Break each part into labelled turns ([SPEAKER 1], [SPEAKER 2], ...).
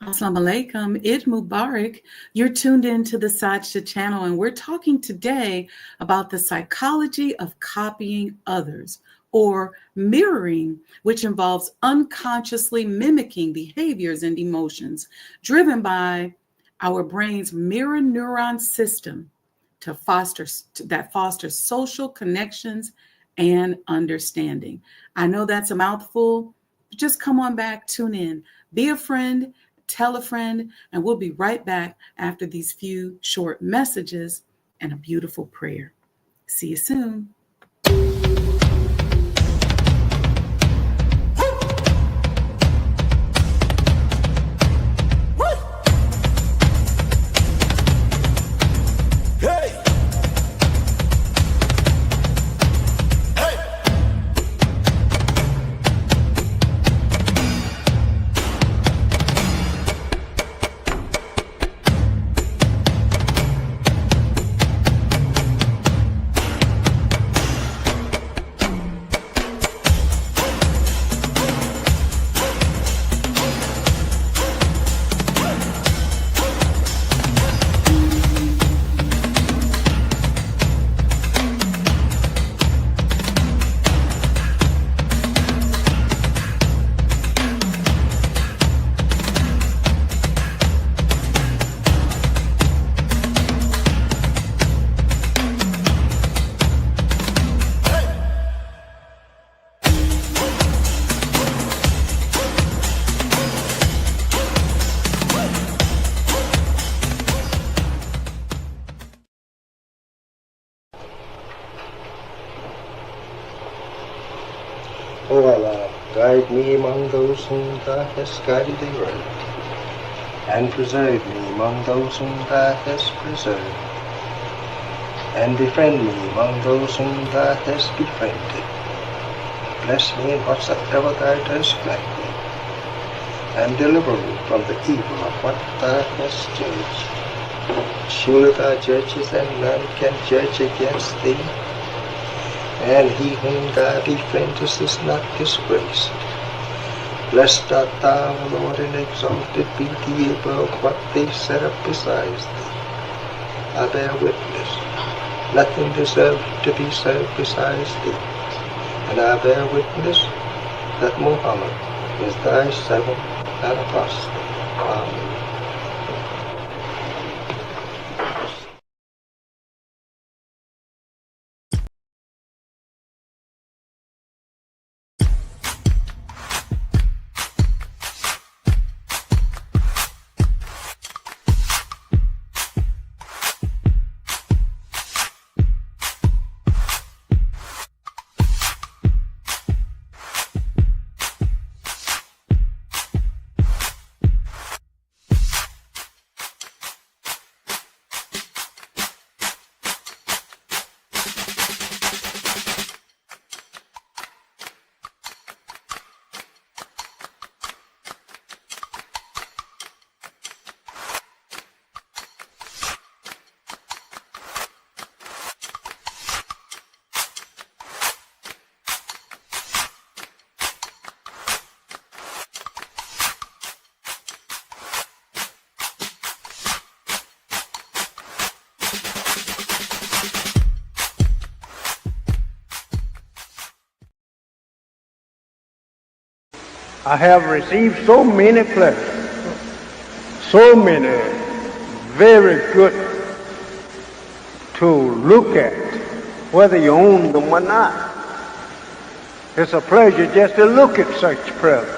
[SPEAKER 1] Assalamu alaikum, Eid Mubarak. You're tuned into the Sajda channel, and we're talking today about the psychology of copying others or mirroring, which involves unconsciously mimicking behaviors and emotions driven by our brain's mirror neuron system to foster social connections and understanding. I know that's a mouthful. Just come on back, tune in, be a friend, tell a friend, and we'll be right back after these few short messages and a beautiful prayer. See you soon.
[SPEAKER 2] O Allah, guide me among those whom Thou hast guided aright, and preserve me among those whom Thou hast preserved, and befriend me among those whom Thou hast befriended. Bless me in whatsoever Thou dost grant me, and deliver me from the evil of what Thou hast judged. Surely Thou judgest, and none can judge against Thee. And he whom Thou befriendest is not disgraced. Blessed art Thou, O Lord, and exalted be Thee above what they set up besides Thee. I bear witness, nothing deserved to be served besides Thee. And I bear witness that Muhammad is Thy servant and apostle. Amen.
[SPEAKER 3] I have received so many pleasures, so many very good to look at, whether you own them or not. It's a pleasure just to look at such presents.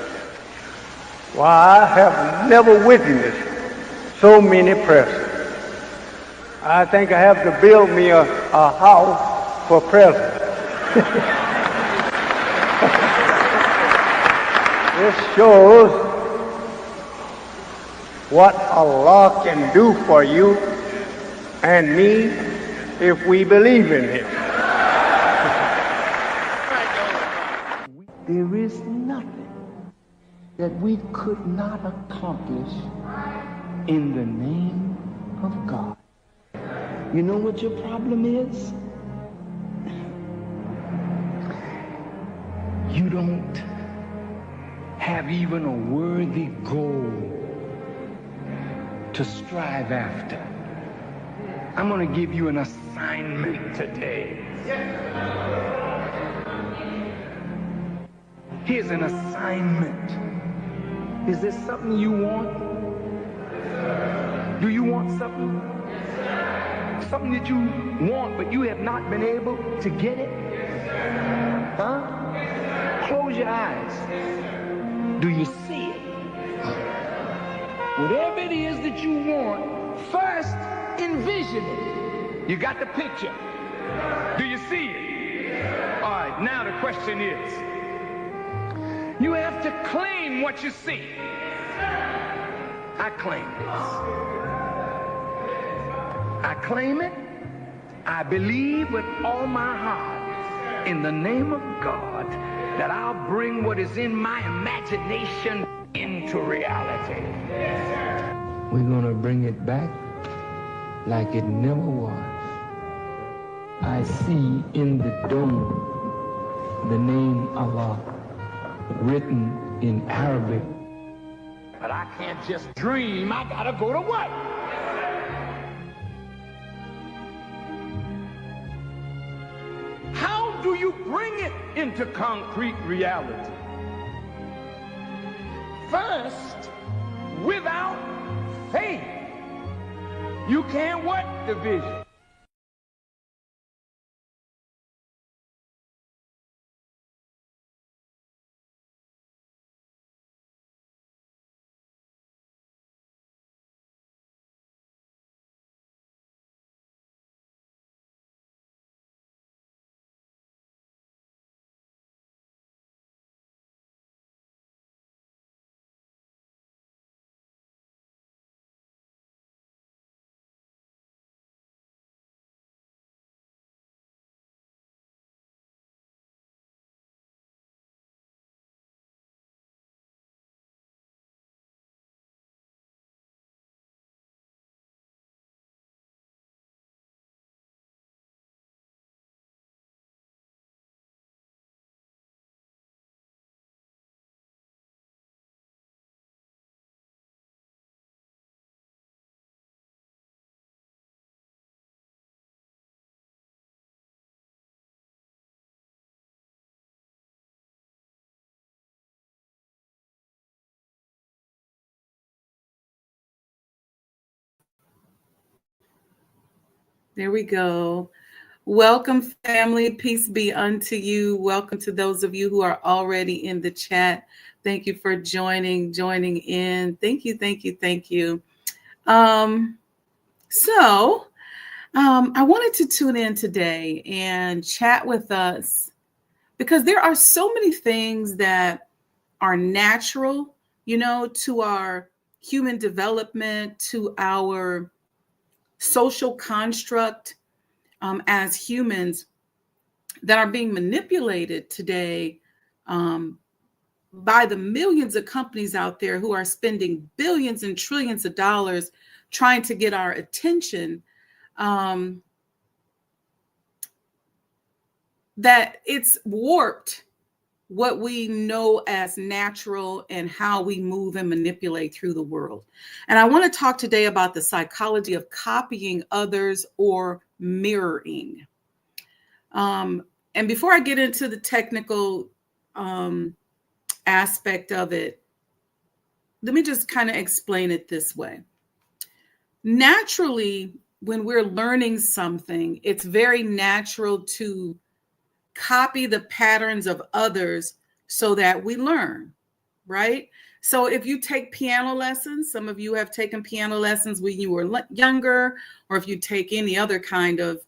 [SPEAKER 3] Why, I have never witnessed so many presents. I think I have to build me a house for presents. This shows what Allah can do for you and me if we believe in Him.
[SPEAKER 4] There is nothing that we could not accomplish in the name of God. You know what your problem is? You don't have even a worthy goal to strive after. I'm going to give you an assignment today. Here's an assignment. Is there something you want? Do you want something? Something that you want, but you have not been able to get it? Huh? Close your eyes. Do you see it? Whatever it is that you want, first envision it. You got the picture. Do you see it? All right, now the question is, you have to claim what you see. I claim this. I claim it. I believe with all my heart in the name of God that I'll bring what is in my imagination into reality. We're going to bring it back like it never was. I see in the dome the name Allah written in Arabic. But I can't just dream. I got to go to work. How do you bring it into concrete reality? First, without faith, you can't work the vision.
[SPEAKER 1] There we go. Welcome, family. Peace be unto you. Welcome to those of you who are already in the chat. Thank you for joining in. Thank you. I wanted to tune in today and chat with us because there are so many things that are natural, to our human development, to our social construct as humans that are being manipulated today by the millions of companies out there who are spending billions and trillions of dollars trying to get our attention, that it's warped what we know as natural and how we move and manipulate through the world. And I want to talk today about the psychology of copying others or mirroring. And before I get into the technical aspect of it, let me just kind of explain it this way. Naturally, when we're learning something, it's very natural to copy the patterns of others so that we learn, right? So if you take piano lessons, some of you have taken piano lessons when you were younger, or if you take any other kind of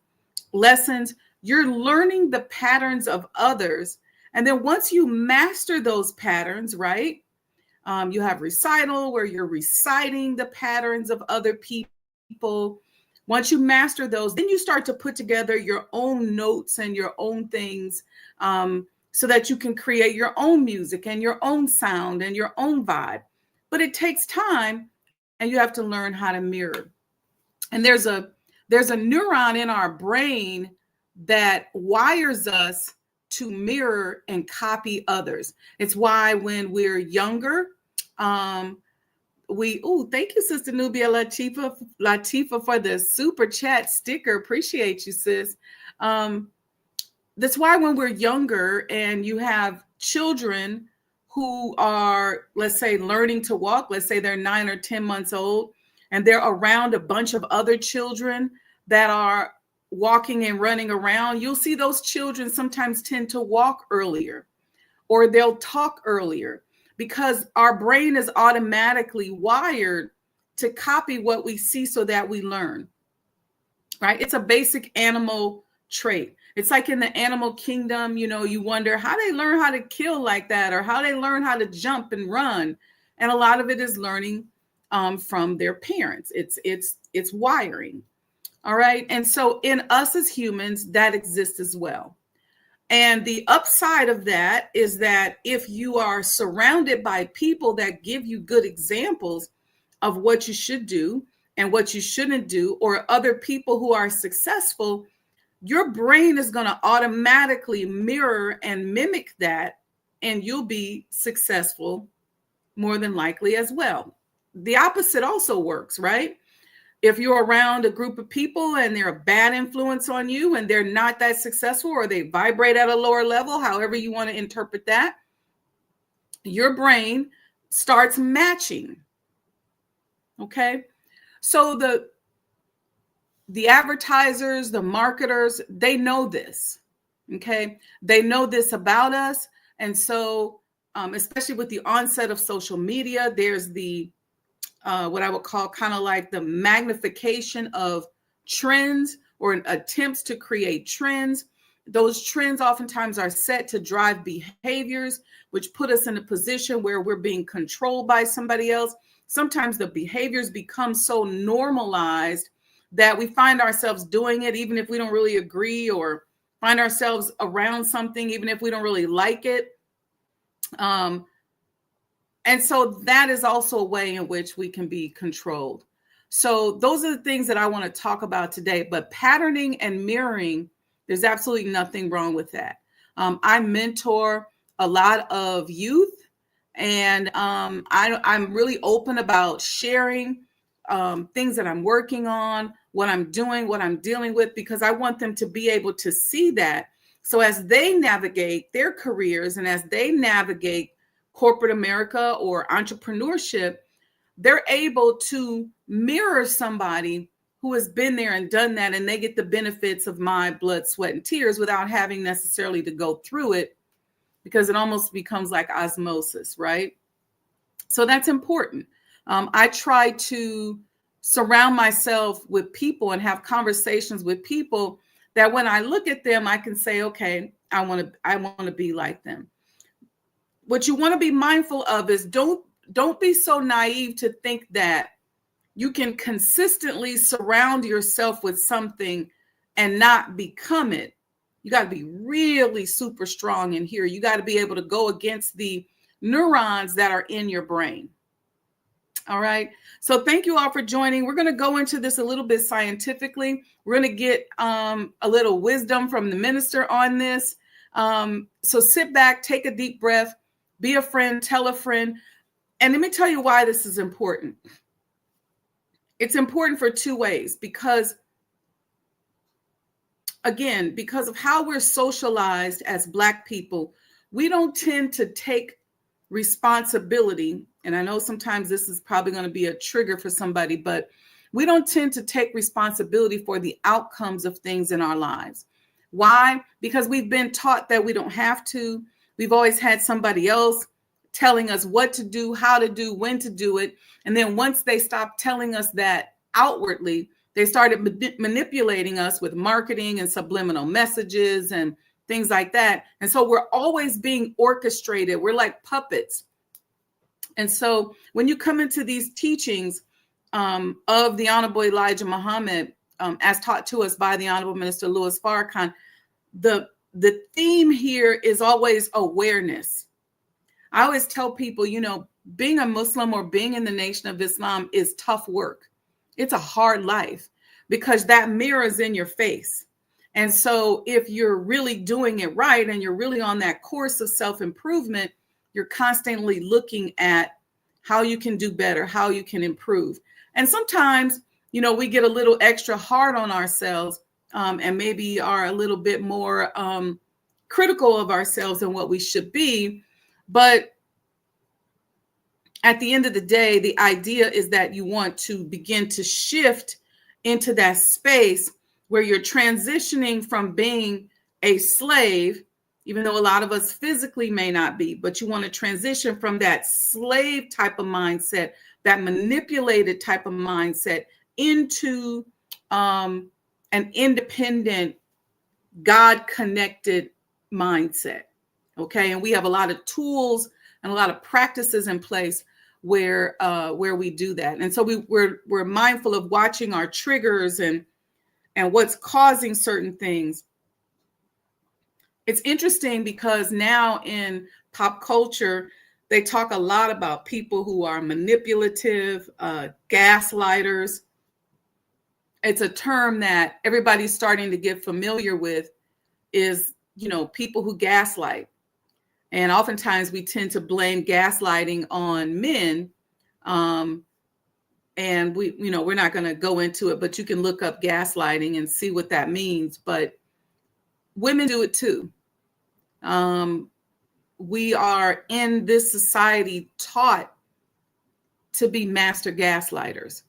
[SPEAKER 1] lessons, you're learning the patterns of others. And then once you master those patterns, right? You have recital where you're reciting the patterns of other people. Once you master those, then you start to put together your own notes and your own things so that you can create your own music and your own sound and your own vibe. But it takes time, and you have to learn how to mirror. And there's a neuron in our brain that wires us to mirror and copy others. It's why when we're younger, Thank you, Sister Nubia Latifa for the super chat sticker. Appreciate you, sis. That's why when we're younger and you have children who are, let's say, learning to walk, let's say they're 9 or 10 months old, and they're around a bunch of other children that are walking and running around, you'll see those children sometimes tend to walk earlier, or they'll talk earlier, because our brain is automatically wired to copy what we see so that we learn, right? It's a basic animal trait. It's like in the animal kingdom, you wonder how they learn how to kill like that, or how they learn how to jump and run. And a lot of it is learning from their parents. It's wiring. All right. And so in us as humans, that exists as well. And the upside of that is that if you are surrounded by people that give you good examples of what you should do and what you shouldn't do, or other people who are successful, your brain is going to automatically mirror and mimic that, and you'll be successful more than likely as well. The opposite also works, right? If you're around a group of people and they're a bad influence on you and they're not that successful, or they vibrate at a lower level, however you want to interpret that, your brain starts matching. Okay. So the advertisers, the marketers, they know this. Okay. They know this about us. And so, especially with the onset of social media, there's the what I would call kind of like the magnification of trends, or attempts to create trends. Those trends oftentimes are set to drive behaviors, which put us in a position where we're being controlled by somebody else. Sometimes the behaviors become so normalized that we find ourselves doing it, even if we don't really agree, or find ourselves around something, even if we don't really like it. And so that is also a way in which we can be controlled. So those are the things that I want to talk about today. But patterning and mirroring, there's absolutely nothing wrong with that. I mentor a lot of youth, and I'm really open about sharing things that I'm working on, what I'm doing, what I'm dealing with, because I want them to be able to see that. So as they navigate their careers, and as they navigate corporate America or entrepreneurship, they're able to mirror somebody who has been there and done that, and they get the benefits of my blood, sweat, and tears without having necessarily to go through it, because it almost becomes like osmosis, right? So that's important. I try to surround myself with people and have conversations with people that when I look at them, I can say, okay, I want to be like them. What you want to be mindful of is don't be so naive to think that you can consistently surround yourself with something and not become it. You got to be really super strong in here. You got to be able to go against the neurons that are in your brain. All right. So thank you all for joining. We're going to go into this a little bit scientifically. We're going to get a little wisdom from the minister on this. So sit back, take a deep breath, be a friend, tell a friend. And let me tell you why this is important. It's important for two ways, because, again, because of how we're socialized as Black people, we don't tend to take responsibility. And I know sometimes this is probably going to be a trigger for somebody, but we don't tend to take responsibility for the outcomes of things in our lives. Why? Because we've been taught that we don't have to. We've always had somebody else telling us what to do, how to do, when to do it. And then once they stopped telling us that outwardly, they started manipulating us with marketing and subliminal messages and things like that. And so we're always being orchestrated. We're like puppets. And so when you come into these teachings of the Honorable Elijah Muhammad, as taught to us by the Honorable Minister Louis Farrakhan, the theme here is always awareness. I always tell people, being a Muslim or being in the Nation of Islam is tough work. It's a hard life, because that mirror is in your face. And so if you're really doing it right and you're really on that course of self-improvement, you're constantly looking at how you can do better, how you can improve. And sometimes, we get a little extra hard on ourselves, and maybe are a little bit more critical of ourselves than what we should be. But at the end of the day, the idea is that you want to begin to shift into that space where you're transitioning from being a slave, even though a lot of us physically may not be, but you want to transition from that slave type of mindset, that manipulated type of mindset, into an independent, God-connected mindset. Okay, and we have a lot of tools and a lot of practices in place where we do that. And so we're mindful of watching our triggers and what's causing certain things. It's interesting because now in pop culture, they talk a lot about people who are manipulative, gaslighters. It's a term that everybody's starting to get familiar with, is, people who gaslight. And oftentimes we tend to blame gaslighting on men. And we're not going to go into it, but you can look up gaslighting and see what that means. But women do it too. We are in this society taught to be master gaslighters.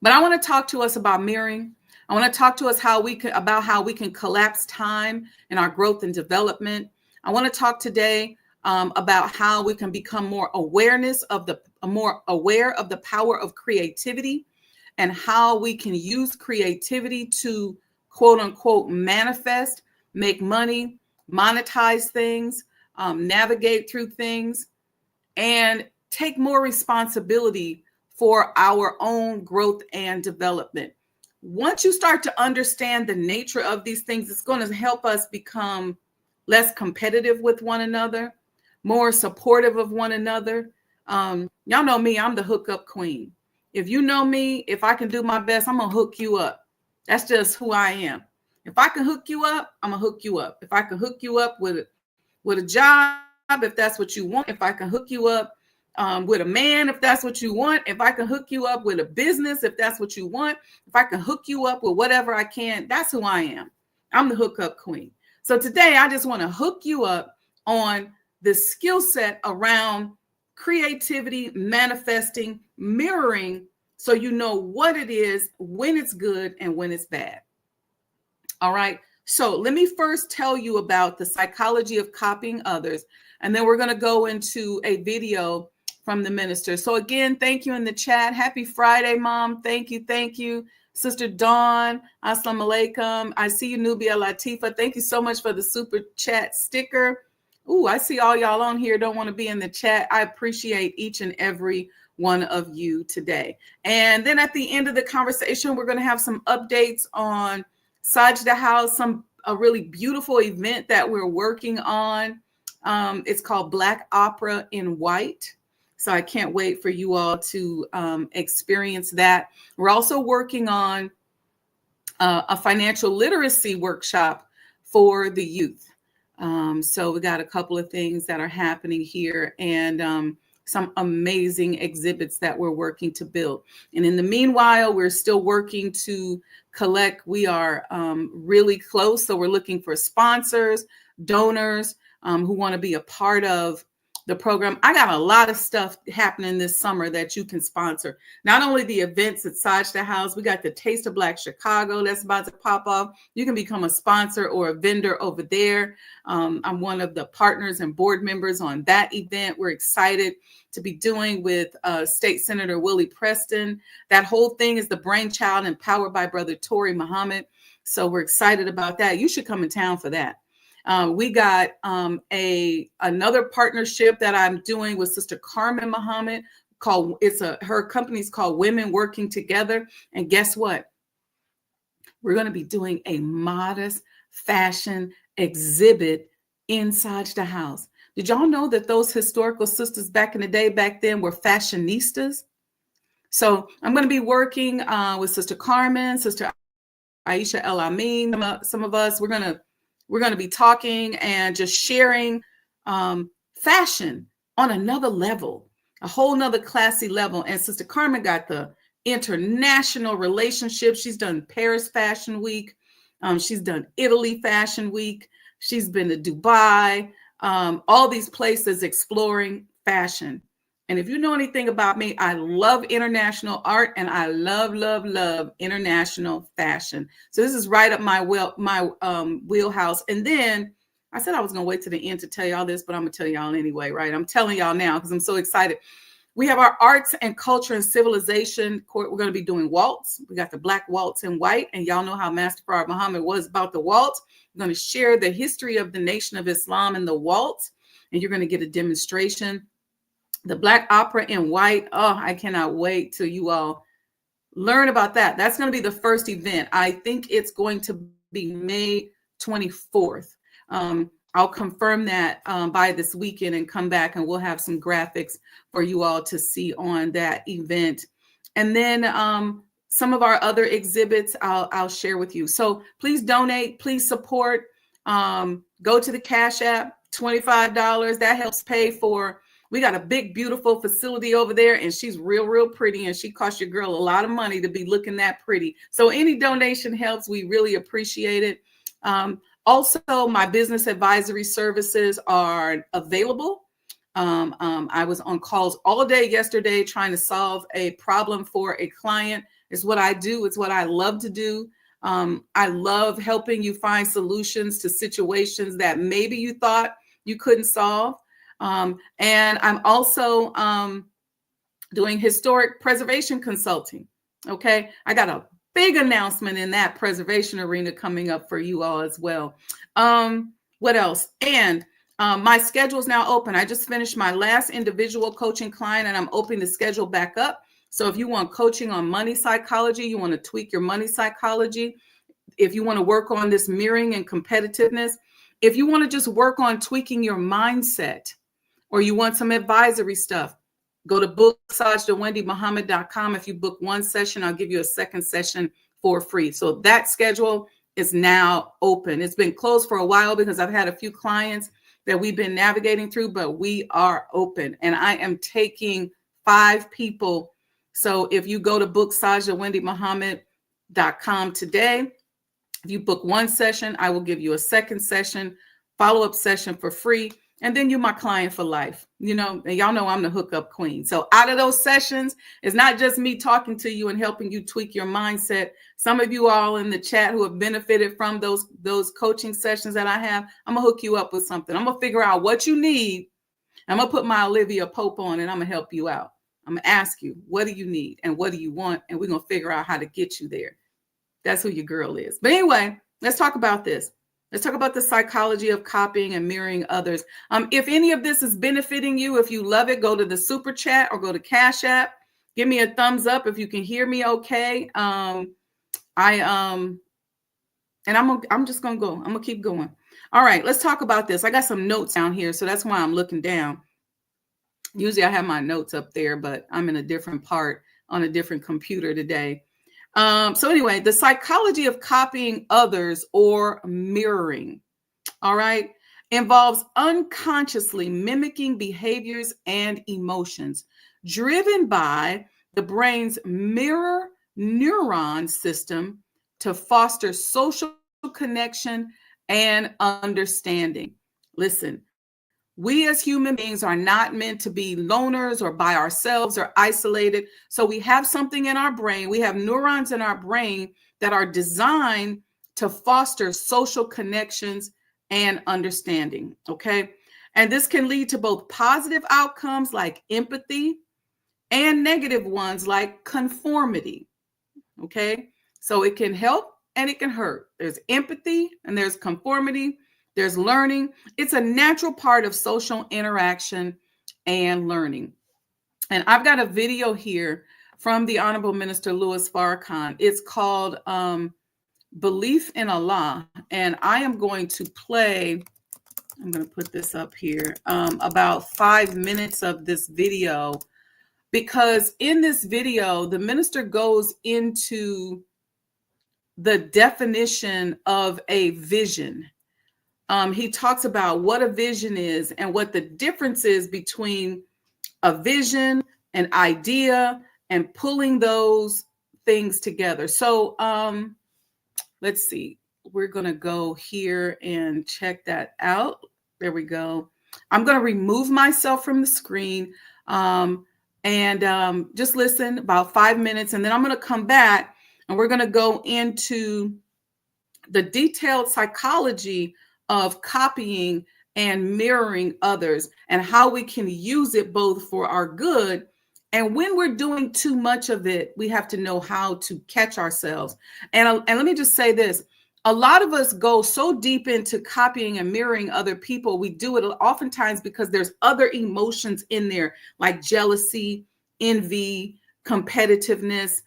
[SPEAKER 1] But I want to talk to us about mirroring. I want to talk to us about how we can collapse time in our growth and development. I want to talk today about how we can become more aware of the power of creativity, and how we can use creativity to, quote unquote, manifest, make money, monetize things, navigate through things, and take more responsibility for our own growth and development. Once you start to understand the nature of these things, it's going to help us become less competitive with one another, more supportive of one another. Y'all know me, I'm the hookup queen. If you know me, if I can do my best, I'm going to hook you up. That's just who I am. If I can hook you up, I'm going to hook you up. If I can hook you up with a job, if that's what you want, if I can hook you up with a man, if that's what you want, if I can hook you up with a business, if that's what you want, if I can hook you up with whatever I can, that's who I am. I'm the hookup queen. So today I just want to hook you up on the skill set around creativity, manifesting, mirroring, so you know what it is, when it's good and when it's bad. All right. So let me first tell you about the psychology of copying others, and then we're going to go into a video from the minister. So again, thank you in the chat. Happy Friday, Mom. Thank you. Thank you. Sister Dawn, Assalamu alaikum. I see you, Nubia Latifa. Thank you so much for the super chat sticker. Ooh, I see all y'all on here don't want to be in the chat. I appreciate each and every one of you today. And then at the end of the conversation, we're going to have some updates on Sajda House, a really beautiful event that we're working on. It's called Black Opera in White. So I can't wait for you all to experience that. We're also working on a financial literacy workshop for the youth. So we got a couple of things that are happening here, and some amazing exhibits that we're working to build. And in the meanwhile, we're still working to collect. We are really close. So we're looking for sponsors, donors who want to be a part of the program. I got a lot of stuff happening this summer that you can sponsor. Not only the events at Sajda House, we got the Taste of Black Chicago that's about to pop off. You can become a sponsor or a vendor over there. I'm one of the partners and board members on that event. We're excited to be doing with State Senator Willie Preston. That whole thing is the brainchild and powered by Brother Tory Muhammad. So we're excited about that. You should come in town for that. We got another partnership that I'm doing with Sister Carmen Muhammad. Her company's called Women Working Together. And guess what? We're going to be doing a modest fashion exhibit inside the house. Did y'all know that those historical sisters back in the day, back then, were fashionistas? So I'm going to be working with Sister Carmen, Sister Aisha El Amin. Some of us, we're going to be talking and just sharing fashion on another level. a whole nother classy level. And Sister Carmen got the international relationships. She's done Paris Fashion Week. She's done Italy Fashion Week. She's been to Dubai, all these places exploring fashion. And if you know anything about me, I love international art and I love, love, love international fashion. So this is right up my wheelhouse. And then I said I was going to wait to the end to tell y'all this, but I'm going to tell y'all anyway, right? I'm telling y'all now because I'm so excited. We have our arts and culture and civilization court. We're going to be doing waltz. We got the black waltz in white. And y'all know how Master Farad Muhammad was about the waltz. We're going to share the history of the Nation of Islam and the waltz. And you're going to get a demonstration. The black opera in white. Oh, I cannot wait till you all learn about that. That's going to be the first event. I think it's going to be May 24th. I'll confirm that by this weekend and come back and we'll have some graphics for you all to see on that event. And then some of our other exhibits I'll share with you. So please donate, please support. Go to the Cash App, $25. That helps pay for, we got a big, beautiful facility over there and she's real, real pretty. And she costs your girl a lot of money to be looking that pretty. So any donation helps. We really appreciate it. Also, my business advisory services are available. I was on calls all day yesterday trying to solve a problem for a client. It's what I do. It's what I love to do. I love helping you find solutions to situations that maybe you thought you couldn't solve. And I'm also doing historic preservation consulting. Okay, I got a big announcement in that preservation arena coming up for you all as well. What else? And my schedule is now open. I just finished my last individual coaching client and I'm opening the schedule back up. So if you want coaching on money psychology, you want to tweak your money psychology, if you want to work on this mirroring and competitiveness, if you want to just work on tweaking your mindset, or you want some advisory stuff, go to bookmassage.wendymuhammad.com. If you book one session, I'll give you a second session for free. So that schedule is now open. It's been closed for a while because I've had a few clients that we've been navigating through, but we are open and I am taking 5 people. So if you go to bookmassage.wendymuhammad.com today, if you book one session, I will give you a second session, follow-up session for free. And then you're my client for life, you know, and y'all know I'm the hookup queen. So out of those sessions, it's not just me talking to you and helping you tweak your mindset. Some of you all in the chat who have benefited from those coaching sessions that I have, I'm gonna hook you up with something. I'm gonna figure out what you need. I'm gonna put my Olivia Pope on and I'm gonna help you out. I'm gonna ask you, what do you need and what do you want? And we're gonna figure out how to get you there. That's who your girl is. But anyway, let's talk about this. Let's talk about the psychology of copying and mirroring others. If any of this is benefiting you, if you love it, go to the super chat or go to Cash App. Give me a thumbs up if you can hear me okay. And I'm just gonna go. I'm gonna keep going. All right, let's talk about this. I got some notes down here, so that's why I'm looking down. Usually I have my notes up there, but I'm in a different part on a different computer today. So anyway, the psychology of copying others or mirroring, all right, involves unconsciously mimicking behaviors and emotions driven by the brain's mirror neuron system to foster social connection and understanding. Listen, we as human beings are not meant to be loners or by ourselves or isolated. So we have something in our brain. We have neurons in our brain that are designed to foster social connections and understanding. Okay. And this can lead to both positive outcomes like empathy and negative ones like conformity. Okay. So it can help and it can hurt. There's empathy and there's conformity. There's learning. It's a natural part of social interaction and learning. And I've got a video here from the Honorable Minister Louis Farrakhan. It's called Belief in Allah. And I am going to play, I'm going to put this up here, about 5 minutes of this video, because in this video, the minister goes into the definition of a vision. He talks about what a vision is and what the difference is between a vision, an idea, and pulling those things together. So let's see. We're going to go here and check that out. There we go. I'm going to remove myself from the screen and just listen about 5 minutes. And then I'm going to come back and we're going to go into the detailed psychology of copying and mirroring others and how we can use it both for our good. And when we're doing too much of it, we have to know how to catch ourselves. And let me just say this. A lot of us go so deep into copying and mirroring other people. We do it oftentimes because there's other emotions in there, like jealousy, envy, competitiveness.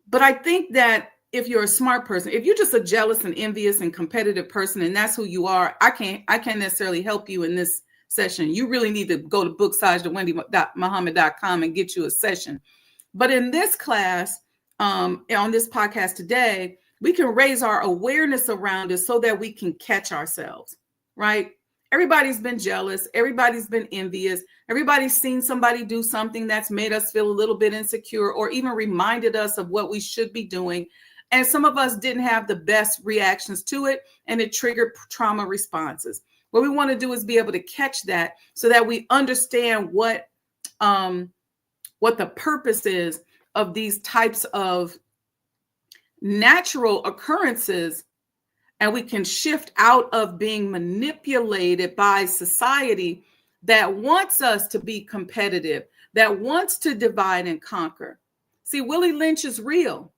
[SPEAKER 1] But I think that if you're a smart person, if you're just a jealous and envious and competitive person, and that's who you are, I can't necessarily help you in this session. You really need to go to booksage.wendymuhammad.com and get you a session. But in this class, on this podcast today, we can raise our awareness around it so that we can catch ourselves, right? Everybody's been jealous. Everybody's been envious. Everybody's seen somebody do something that's made us feel a little bit insecure or even reminded us of what we should be doing. And some of us didn't have the best reactions to it, and it triggered trauma responses. What we want to do is be able to catch that so that we understand what the purpose is of these types of natural occurrences, and we can shift out of being manipulated by society that wants us to be competitive, that wants to divide and conquer. See, Willie Lynch is real.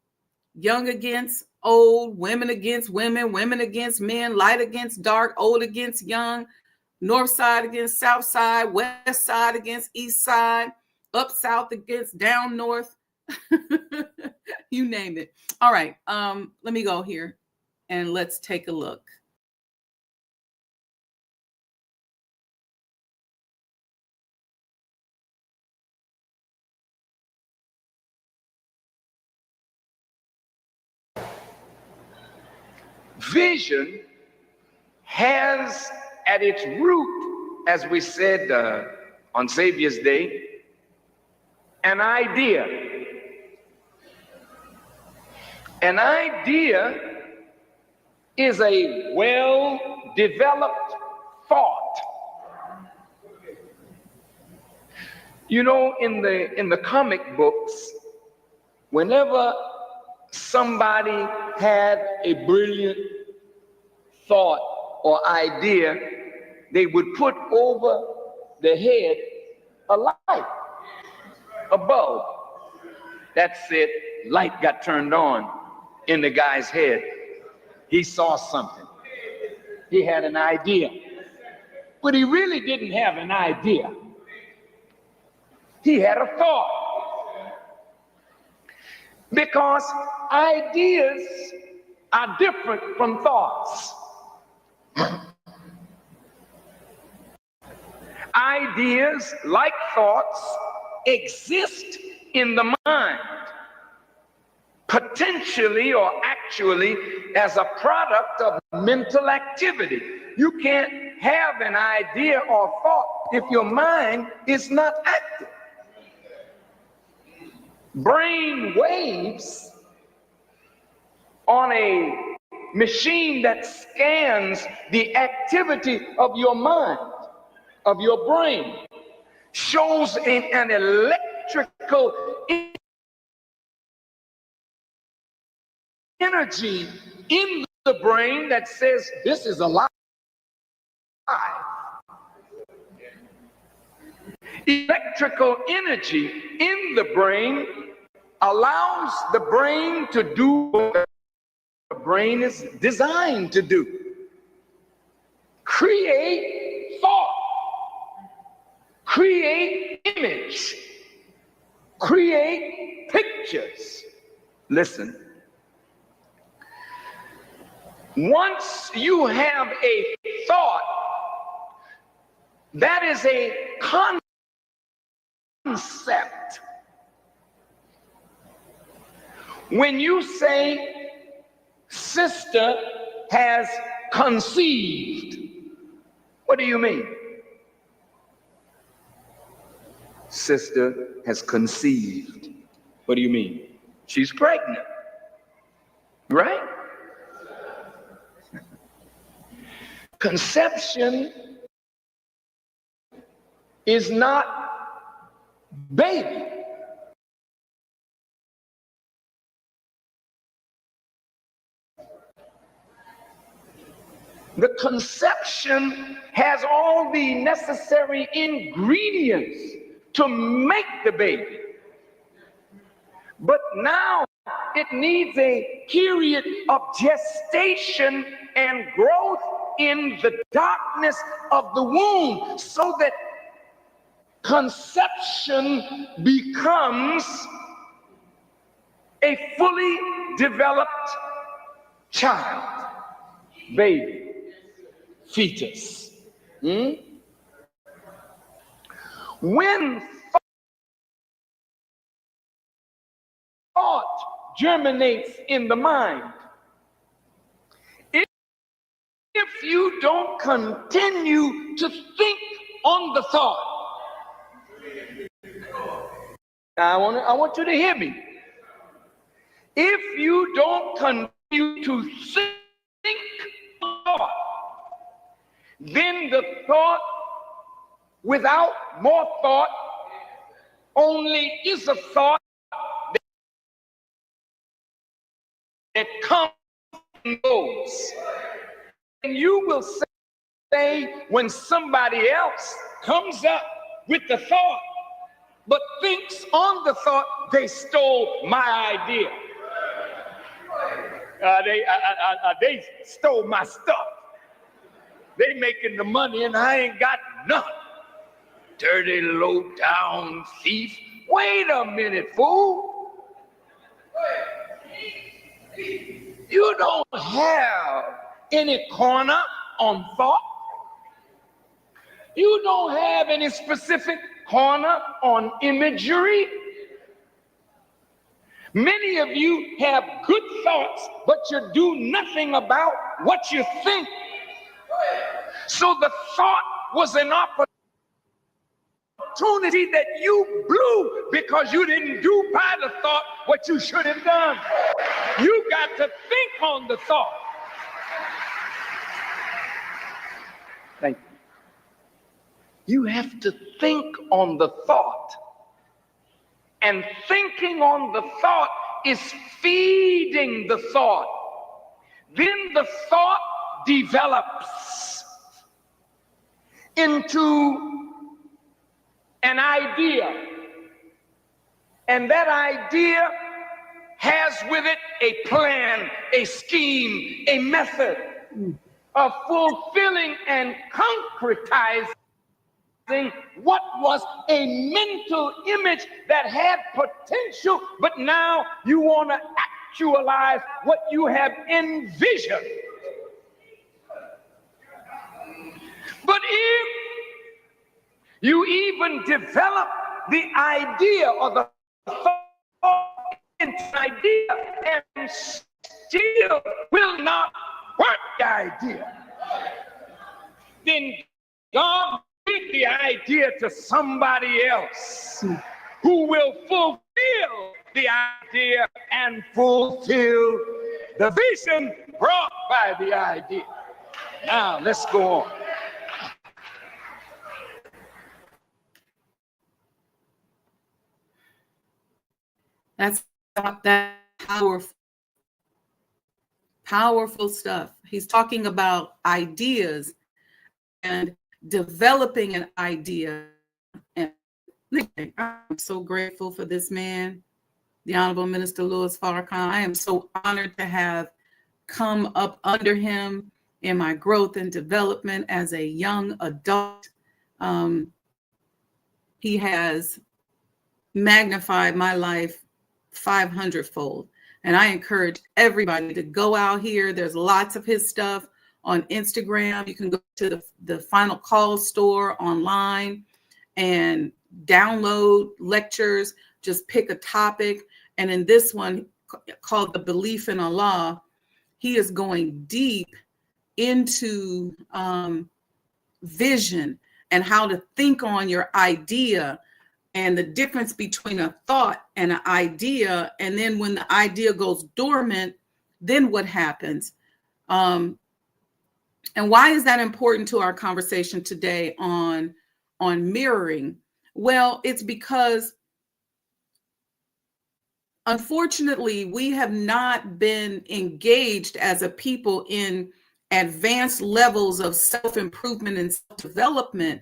[SPEAKER 1] Young against old, women against women, women against men, light against dark, old against young, north side against south side, west side against east side, up south against down north. You name it. All right. Let me go here and let's take a look.
[SPEAKER 4] Vision has at its root, as we said on Savior's Day, an idea. An idea is a well-developed thought. You know, in the comic books, whenever somebody had a brilliant thought or idea, they would put over the head a light, a bulb. That's it. Light got turned on in the guy's head. He saw something. He had an idea. But he really didn't have an idea. He had a thought. Because ideas are different from thoughts. Ideas, like thoughts, exist in the mind, potentially or actually as a product of mental activity. You can't have an idea or thought if your mind is not active. Brain waves on a machine that scans the activity of your mind, of your brain, shows an electrical energy in the brain that says this is alive. Electrical energy in the brain allows the brain to do what the brain is designed to do. Create thought, create image, create pictures. Listen. Once you have a thought, that is a concept. When you say sister has conceived, what do you mean? sister has conceived. What do you mean? She's pregnant, right? Conception is not baby. The conception has all the necessary ingredients to make the baby. But now it needs a period of gestation and growth in the darkness of the womb so that conception becomes a fully developed child, baby, fetus. When thought germinates in the mind, if you don't continue to think on the thought, I want you to hear me. If you don't continue to think thought, then the thought without more thought only is a thought that comes and goes. And you will say when somebody else comes up with the thought but thinks on the thought, they stole my idea. They stole my stuff. They making the money and I ain't got nothing. Dirty, low down thief. Wait a minute, fool. You don't have any corner on thought. You don't have any specific corner on imagery. Many of you have good thoughts, but you do nothing about what you think. So the thought was an opportunity that you blew because you didn't do by the thought what you should have done. You got to think on the thought. Thank you. You have to think on the thought. And thinking on the thought is feeding the thought. Then the thought develops into an idea. And that idea has with it a plan, a scheme, a method of fulfilling and concretizing what was a mental image that had potential, but now you want to actualize what you have envisioned. But if you even develop the idea or the thought into an idea and still will not work the idea, then God give the idea to somebody else who will fulfill the idea and fulfill the vision brought by the idea. Now, let's go on.
[SPEAKER 1] That's that powerful stuff. He's talking about ideas and developing an idea. And I'm so grateful for this man, the Honorable Minister Louis Farrakhan. I am so honored to have come up under him in my growth and development as a young adult. He has magnified my life 500-fold. And I encourage everybody to go out here. There's lots of his stuff on Instagram. You can go to the Final Call store online and download lectures. Just pick a topic. And in this one called The Belief in Allah, he is going deep into vision and how to think on your idea and the difference between a thought and an idea. And then when the idea goes dormant, then what happens? And why is that important to our conversation today on mirroring? Well, it's because unfortunately, we have not been engaged as a people in advanced levels of self-improvement and self-development.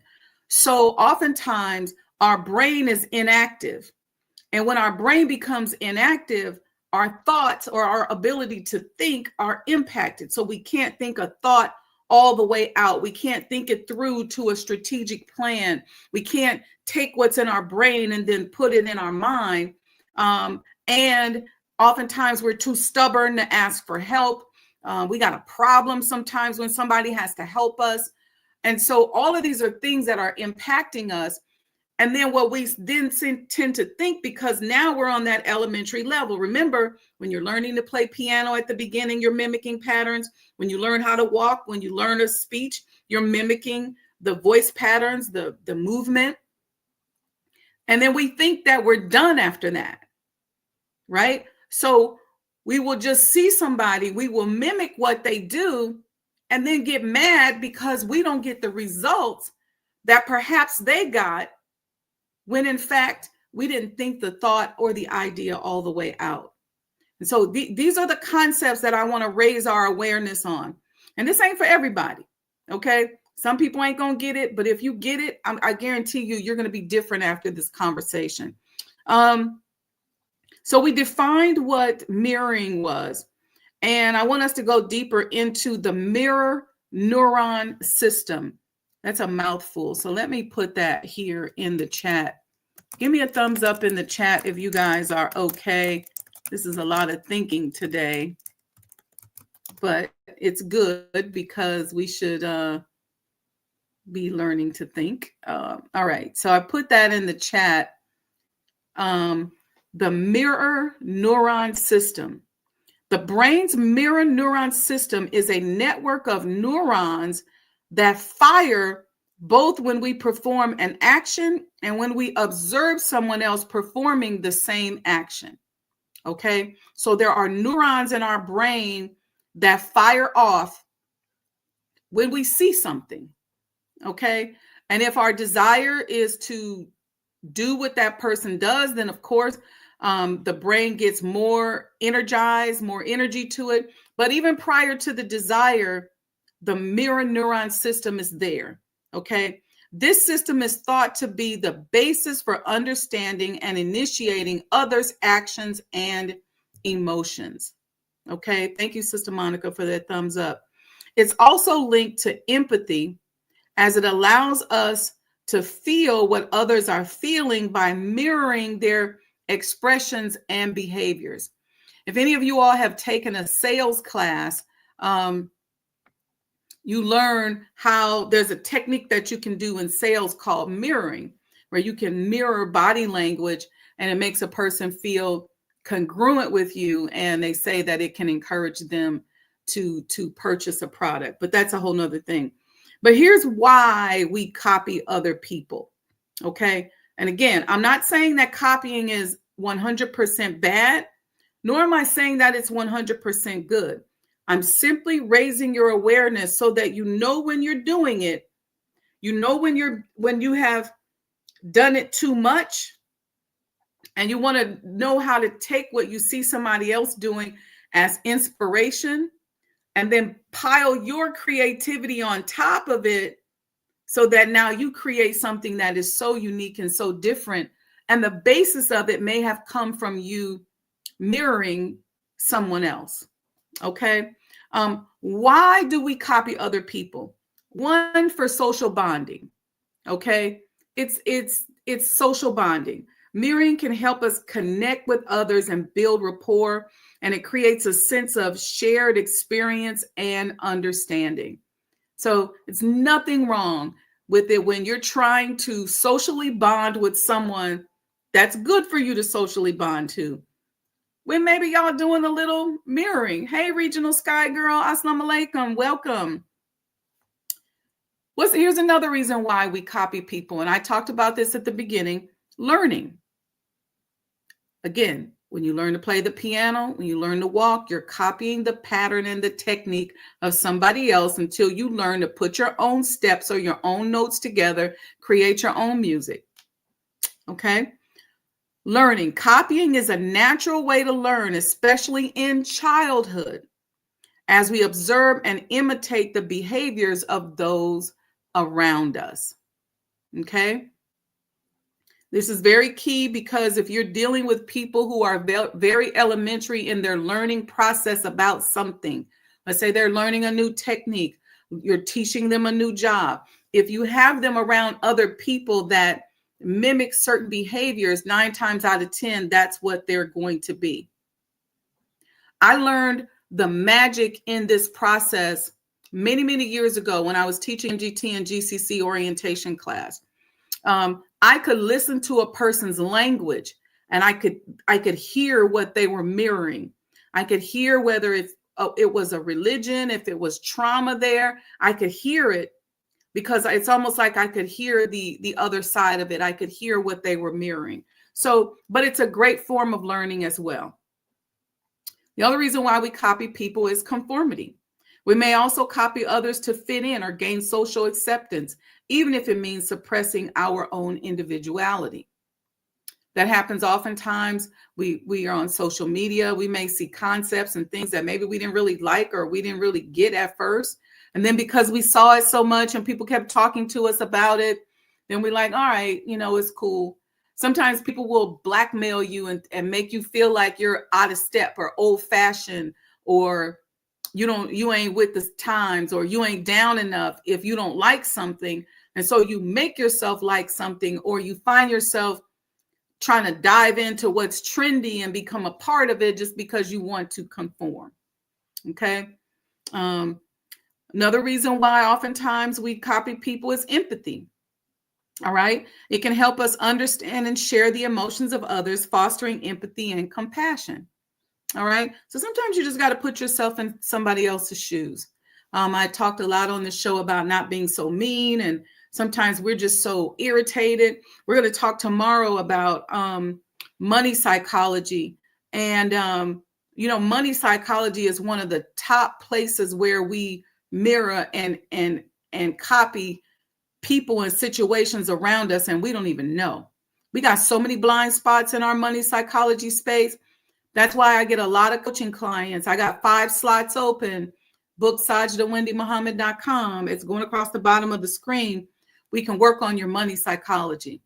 [SPEAKER 1] So oftentimes our brain is inactive. And when our brain becomes inactive, our thoughts or our ability to think are impacted. So we can't think a thought all the way out. We can't think it through to a strategic plan. We can't take what's in our brain and then put it in our mind. And oftentimes we're too stubborn to ask for help. We got a problem sometimes when somebody has to help us. And so all of these are things that are impacting us. And then what we then tend to think, because now we're on that elementary level. Remember, when you're learning to play piano at the beginning, you're mimicking patterns. When you learn how to walk, when you learn a speech, you're mimicking the voice patterns, the movement. And then we think that we're done after that, right? So we will just see somebody, we will mimic what they do, and then get mad because we don't get the results that perhaps they got, when in fact, we didn't think the thought or the idea all the way out. And so these are the concepts that I want to raise our awareness on. And this ain't for everybody, okay? Some people ain't going to get it, but if you get it, I guarantee you, you're going to be different after this conversation. So we defined what mirroring was, and I want us to go deeper into the mirror neuron system. That's a mouthful. So let me put that here in the chat. Give me a thumbs up in the chat if you guys are okay. This is a lot of thinking today, but it's good because we should be learning to think. All right. So I put that in the chat. The mirror neuron system. The brain's mirror neuron system is a network of neurons that fire both when we perform an action and when we observe someone else performing the same action. Okay, so there are neurons in our brain that fire off when we see something. Okay, and if our desire is to do what that person does, then of course the brain gets more energized, more energy to it. But even prior to the desire, the mirror neuron system is there. Okay. This system is thought to be the basis for understanding and initiating others' actions and emotions. Okay. Thank you, Sister Monica, for that thumbs up. It's also linked to empathy, as it allows us to feel what others are feeling by mirroring their expressions and behaviors. If any of you all have taken a sales class, you learn how there's a technique that you can do in sales called mirroring, where you can mirror body language and it makes a person feel congruent with you. And they say that it can encourage them to purchase a product, but that's a whole nother thing. But here's why we copy other people. Okay. And again, I'm not saying that copying is 100% bad, nor am I saying that it's 100% good. I'm simply raising your awareness so that you know when you're doing it, you know when you have done it too much, and you want to know how to take what you see somebody else doing as inspiration and then pile your creativity on top of it so that now you create something that is so unique and so different. And the basis of it may have come from you mirroring someone else. Okay. Why do we copy other people? One, for social bonding. Okay. It's social bonding. Mirroring can help us connect with others and build rapport, and it creates a sense of shared experience and understanding. So it's nothing wrong with it when you're trying to socially bond with someone that's good for you to socially bond to. When maybe y'all doing a little mirroring. Hey, Regional Sky Girl, assalamu alaikum, welcome. Here's another reason why we copy people. And I talked about this at the beginning. Learning. Again, when you learn to play the piano, when you learn to walk, you're copying the pattern and the technique of somebody else until you learn to put your own steps or your own notes together, create your own music. Okay? Learning. Copying is a natural way to learn, especially in childhood, as we observe and imitate the behaviors of those around us. Okay? This is very key because if you're dealing with people who are very elementary in their learning process about something, let's say they're learning a new technique, you're teaching them a new job. If you have them around other people that mimic certain behaviors, 9 times out of 10, that's what they're going to be. I learned the magic in this process many, many years ago when I was teaching MGT and GCC orientation class. I could listen to a person's language and I could hear what they were mirroring. I could hear whether it was a religion, if it was trauma there, I could hear it because it's almost like I could hear the other side of it. I could hear what they were mirroring. So, but it's a great form of learning as well. The other reason why we copy people is conformity. We may also copy others to fit in or gain social acceptance, even if it means suppressing our own individuality. That happens oftentimes. We are on social media. We may see concepts and things that maybe we didn't really like or we didn't really get at first. And then because we saw it so much and people kept talking to us about it, then we're like, all right, it's cool. Sometimes people will blackmail you and make you feel like you're out of step or old fashioned, or you ain't with the times, or you ain't down enough if you don't like something. And so you make yourself like something, or you find yourself trying to dive into what's trendy and become a part of it just because you want to conform. Okay. Another reason why oftentimes we copy people is empathy. All right. It can help us understand and share the emotions of others, fostering empathy and compassion. All right. So sometimes you just got to put yourself in somebody else's shoes. I talked a lot on the show about not being so mean, and sometimes we're just so irritated. We're going to talk tomorrow about money psychology. And, money psychology is one of the top places where we mirror and copy people and situations around us, and we don't even know. We got so many blind spots in our money psychology space. That's why I get a lot of coaching clients. I got 5 slots open. Book SajdaWendyMuhammad.com. It's going across the bottom of the screen. We can work on your money psychology.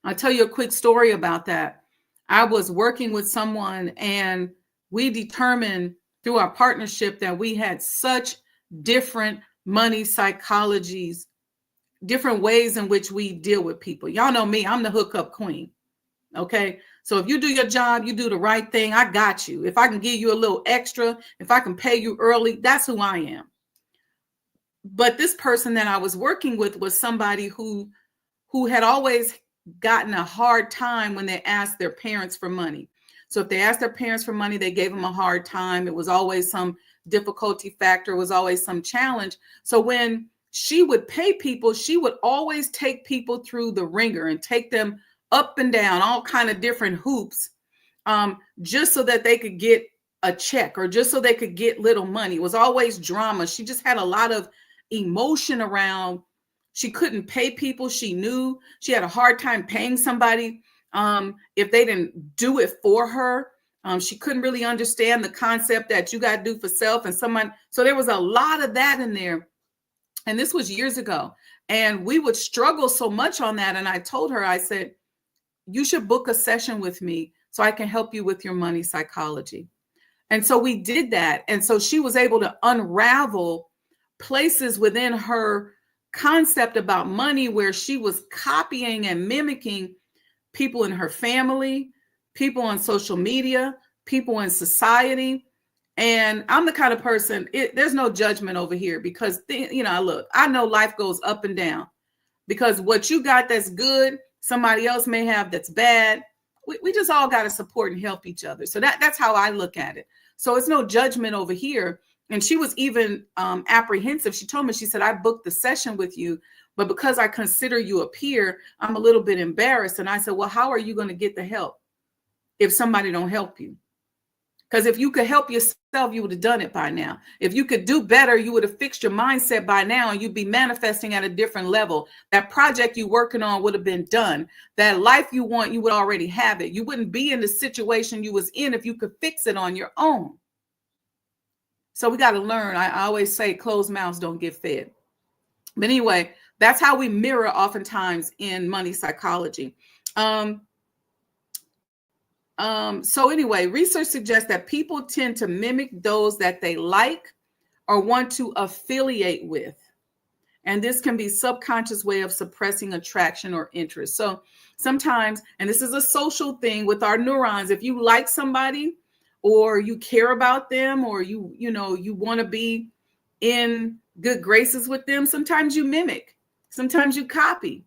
[SPEAKER 1] I'll tell you a quick story about that. I was working with someone and we determined through our partnership that we had such different money psychologies, different ways in which we deal with people. Y'all know me, I'm the hookup queen. Okay. So if you do your job, you do the right thing, I got you. If I can give you a little extra, if I can pay you early, that's who I am. But this person that I was working with was somebody who had always gotten a hard time when they asked their parents for money. So if they asked their parents for money, they gave them a hard time. It was always some difficulty factor, it was always some challenge. So when she would pay people, she would always take people through the ringer and take them up and down all kind of different hoops, just so that they could get a check or just so they could get little money. It was always drama. She just had a lot of emotion around. She couldn't pay people. She knew she had a hard time paying somebody if they didn't do it for her. She couldn't really understand the concept that you got to do for self and someone. So there was a lot of that in there. And this was years ago. And we would struggle so much on that. And I told her, I said, you should book a session with me so I can help you with your money psychology. And so we did that. And so she was able to unravel places within her concept about money where she was copying and mimicking people in her family, people on social media, people in society. And I'm the kind of person, there's no judgment over here because, look, I know life goes up and down because what you got that's good, somebody else may have that's bad. We just all got to support and help each other. So that's how I look at it. So it's no judgment over here. And she was even apprehensive. She told me, she said, I booked the session with you, But because I consider you a peer, I'm a little bit embarrassed. And I said, well, how are you going to get the help if somebody don't help you? Because if you could help yourself, you would have done it by now. If you could do better, you would have fixed your mindset by now, and you'd be manifesting at a different level. That project you're working on would have been done. That life you want, you would already have it. You wouldn't be in the situation you was in if you could fix it on your own. So we got to learn. I always say closed mouths don't get fed. But anyway, that's how we mirror oftentimes in money psychology. So anyway, research suggests that people tend to mimic those that they like or want to affiliate with. And this can be a subconscious way of suppressing attraction or interest. So sometimes, and this is a social thing with our neurons, if you like somebody or you care about them or you want to be in good graces with them, sometimes you mimic, sometimes you copy.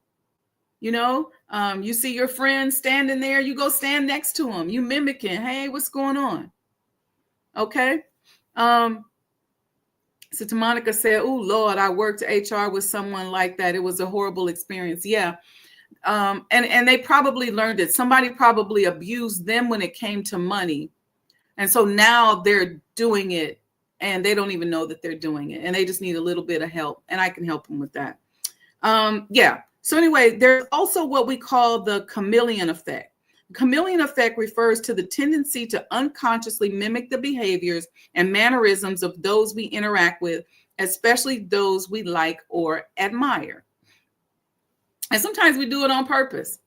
[SPEAKER 1] You see your friend standing there, you go stand next to him, you mimicking, hey, what's going on? Okay. So Monica said, oh, Lord, I worked HR with someone like that. It was a horrible experience. Yeah. And they probably learned it. Somebody probably abused them when it came to money. And so now they're doing it and they don't even know that they're doing it. And they just need a little bit of help. And I can help them with that. Yeah. So anyway, there's also what we call the chameleon effect. The chameleon effect refers to the tendency to unconsciously mimic the behaviors and mannerisms of those we interact with, especially those we like or admire. And sometimes we do it on purpose,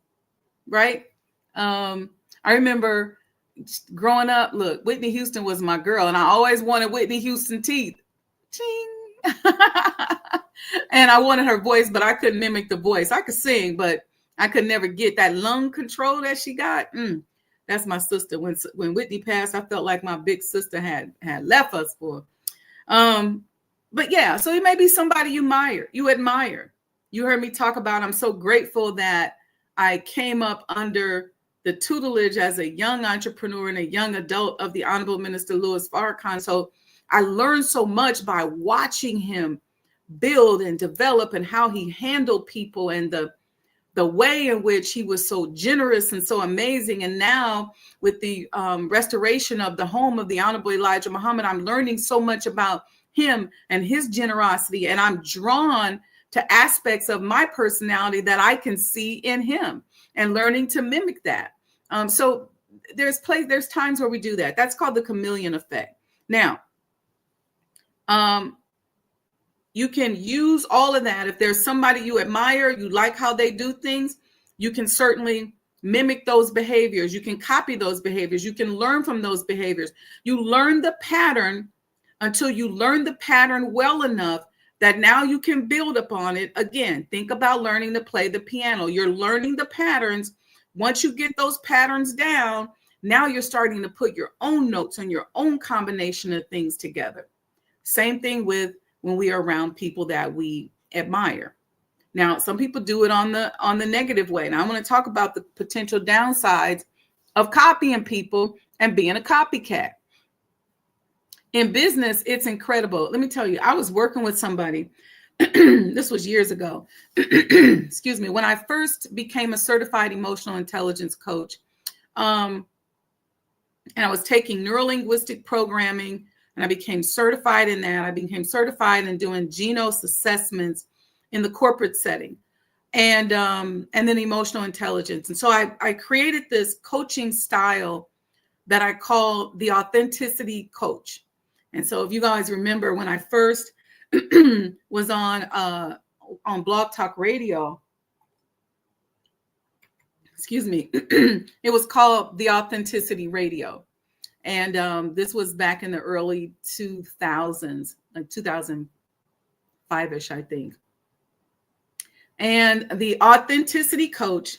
[SPEAKER 1] right? I remember growing up, look, Whitney Houston was my girl, and I always wanted Whitney Houston teeth. Ching. And I wanted her voice, but I couldn't mimic the voice. I could sing, but I could never get that lung control that she got. That's my sister. When Whitney passed, I felt like my big sister had left us for. But yeah, so it may be somebody you admire. You heard me talk about, I'm so grateful that I came up under the tutelage as a young entrepreneur and a young adult of the Honorable Minister Louis Farrakhan. So I learned so much by watching him build and develop and how he handled people and the way in which he was so generous and so amazing. And now with the restoration of the home of the Honorable Elijah Muhammad, I'm learning so much about him and his generosity. And I'm drawn to aspects of my personality that I can see in him and learning to mimic that. So there's times where we do that. That's called the chameleon effect. Now, you can use all of that. If there's somebody you admire, you like how they do things, you can certainly mimic those behaviors. You can copy those behaviors. You can learn from those behaviors. You learn the pattern until you learn the pattern well enough that now you can build upon it. Again, think about learning to play the piano. You're learning the patterns. Once you get those patterns down, now you're starting to put your own notes and your own combination of things together. Same thing with when we are around people that we admire. Now, some people do it on the negative way. And I want to talk about the potential downsides of copying people and being a copycat. In business, it's incredible. Let me tell you, I was working with somebody. This was years ago. Excuse me. When I first became a certified emotional intelligence coach, and I was taking neurolinguistic programming, and I became certified in that. I became certified in doing Genos assessments in the corporate setting, and then emotional intelligence. And so I created this coaching style that I call the authenticity coach. And so if you guys remember when I first was on Blog Talk Radio, excuse me, it was called the Authenticity Radio. And this was back in the early 2000s, like 2005-ish, I think. And the authenticity coach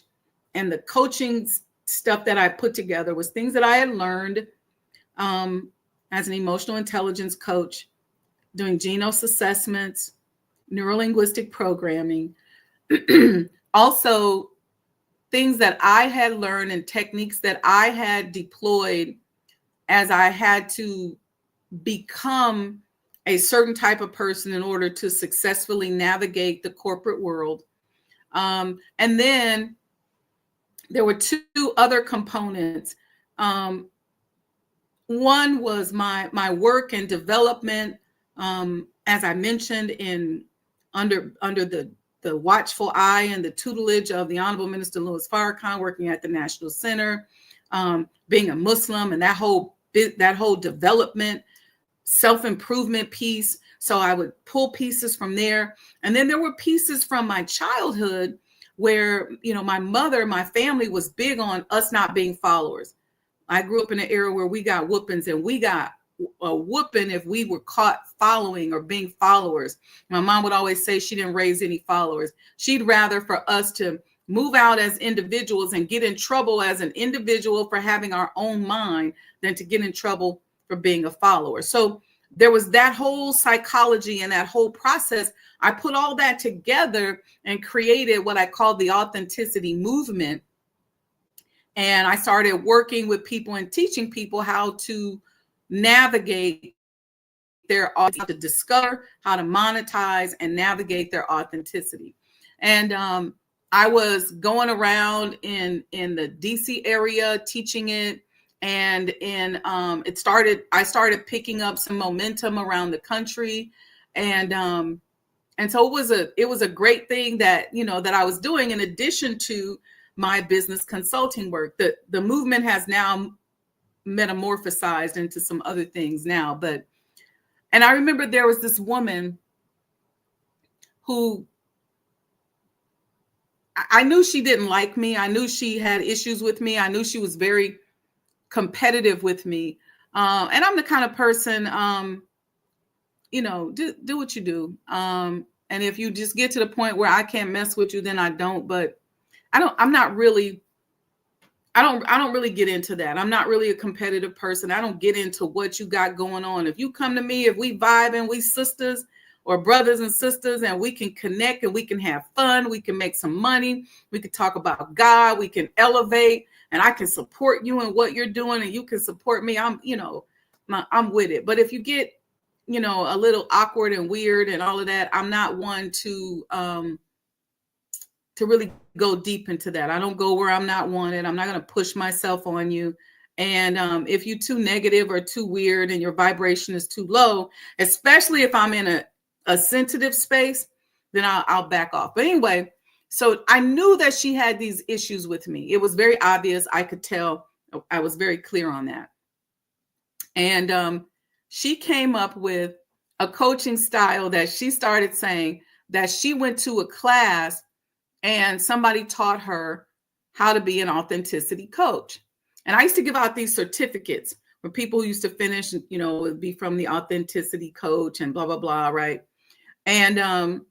[SPEAKER 1] and the coaching stuff that I put together was things that I had learned as an emotional intelligence coach, doing Genos assessments, neurolinguistic programming, also things that I had learned and techniques that I had deployed as I had to become a certain type of person in order to successfully navigate the corporate world. And then there were two other components. One was my work and development, as I mentioned, under the watchful eye and the tutelage of the Honorable Minister Louis Farrakhan, working at the National Center, being a Muslim, and that whole development, self-improvement piece. So I would pull pieces from there. And then there were pieces from my childhood where, my family was big on us not being followers. I grew up in an era where we got whoopings, and we got a whooping if we were caught following or being followers. My mom would always say she didn't raise any followers. She'd rather for us to move out as individuals and get in trouble as an individual for having our own mind than to get in trouble for being a follower. So there was that whole psychology and that whole process. I put all that together and created what I call the authenticity movement. And I started working with people and teaching people how to navigate their, how to discover, how to monetize and navigate their authenticity. And I was going around in the DC area teaching it. And I started picking up some momentum around the country. And so it was a great thing that, that I was doing in addition to my business consulting work. The movement has now metamorphosized into some other things now. And I remember there was this woman who I knew she didn't like me. I knew she had issues with me. I knew she was very competitive with me. And I'm the kind of person, do what you do. And if you just get to the point where I can't mess with you, then I don't. But I don't really get into that. I'm not really a competitive person. I don't get into what you got going on. If you come to me, if we vibe and we sisters or brothers and sisters, and we can connect and we can have fun, we can make some money, we can talk about God, we can elevate, and I can support you in what you're doing and you can support me. I'm with it. But if you get, a little awkward and weird and all of that, I'm not one to really go deep into that. I don't go where I'm not wanted. I'm not going to push myself on you. And if you're too negative or too weird and your vibration is too low, especially if I'm in a sensitive space, then I'll back off. But anyway, so I knew that she had these issues with me. It was very obvious. I could tell. I was very clear on that. And she came up with a coaching style that she started saying that she went to a class and somebody taught her how to be an authenticity coach. And I used to give out these certificates for people who used to finish, it would be from the authenticity coach and blah, blah, blah, right? And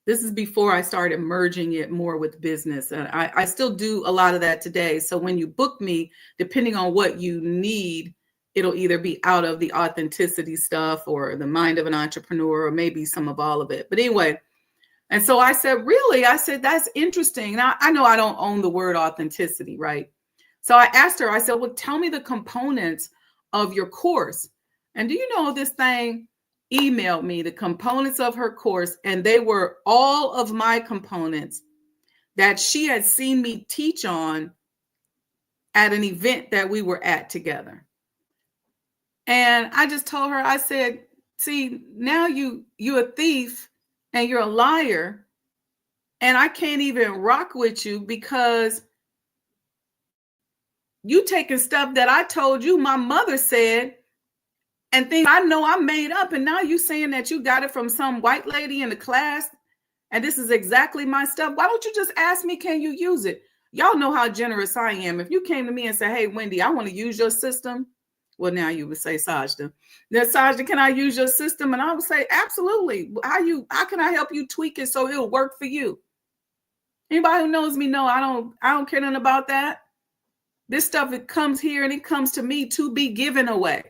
[SPEAKER 1] this is before I started merging it more with business. I still do a lot of that today. So when you book me, depending on what you need, it'll either be out of the authenticity stuff or the mind of an entrepreneur, or maybe some of all of it. But anyway, and so I said, really? I said, that's interesting. Now, I know I don't own the word authenticity, right? So I asked her, I said, well, tell me the components of your course. And do you know this thing emailed me the components of her course, and they were all of my components that she had seen me teach on at an event that we were at together. And I just told her, I said, see, now you're a thief and you're a liar, and I can't even rock with you because you taking stuff that I told you my mother said and things I know I made up, and now you saying that you got it from some white lady in the class and this is exactly my stuff. Why don't you just ask me, can you use it? Y'all know how generous I am. If you came to me and said, hey, Wendy, I want to use your system. Well, now you would say, Sajda. Now, Sajda, can I use your system? And I would say, absolutely. How can I help you tweak it so it'll work for you? Anybody who knows me know I don't care nothing about that. This stuff, it comes here and it comes to me to be given away.